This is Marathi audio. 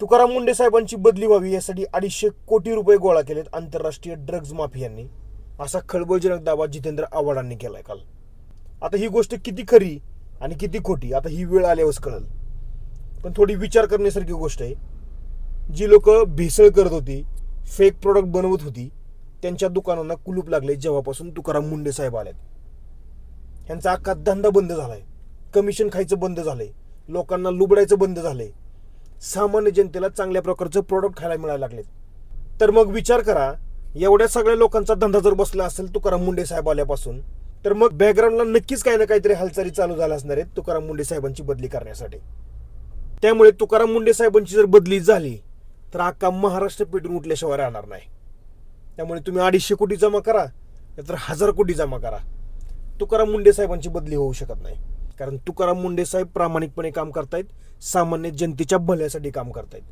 तुकाराम मुंढे साहेबांची बदली व्हावी यासाठी 250 कोटी रुपये गोळा केलेत आंतरराष्ट्रीय ड्रग्ज माफियांनी, असा खळबळजनक दावा जितेंद्र आव्हाडांनी केलाय काल. आता ही गोष्ट किती खरी आणि किती खोटी आता ही वेळ आल्यावरच कळेल. पण थोडी विचार करण्यासारखी गोष्ट आहे. जी लोक भेसळ करत होती, फेक प्रोडक्ट बनवत होती, त्यांच्या दुकानांना कुलूप लागले जेव्हापासून तुकाराम मुंढे साहेब आलेत. ह्यांचा अख्खा धंदा बंद झालाय, कमिशन खायचं बंद झालंय, लोकांना लुबडायचं बंद झालंय, सामान्य जनतेला चांगल्या प्रकारचं प्रोडक्ट खायला मिळायला लागलेत. तर मग विचार करा, एवढ्या सगळ्या लोकांचा धंदा जर बसला असेल तुकाराम मुंढे साहेब आल्यापासून, तर मग बॅकग्राऊंडला नक्कीच काही ना काहीतरी हालचाली चालू झाल्या असणार आहेत तुकाराम मुंढे साहेबांची बदली करण्यासाठी. त्यामुळे तुकाराम मुंढे साहेबांची जर बदली झाली तर अख्खा महाराष्ट्र पेटून उठल्याशिवाय राहणार नाही. त्यामुळे तुम्ही 250 कोटी जमा करा नाहीतर 1000 कोटी जमा करा, तुकाराम मुंढे साहेबांची बदली होऊ शकत नाही. कारण तुकाराम मुंढे साहेब प्रामाणिकपणे काम करतायत, सामान्य जनतेच्या भल्यासाठी काम करतायत.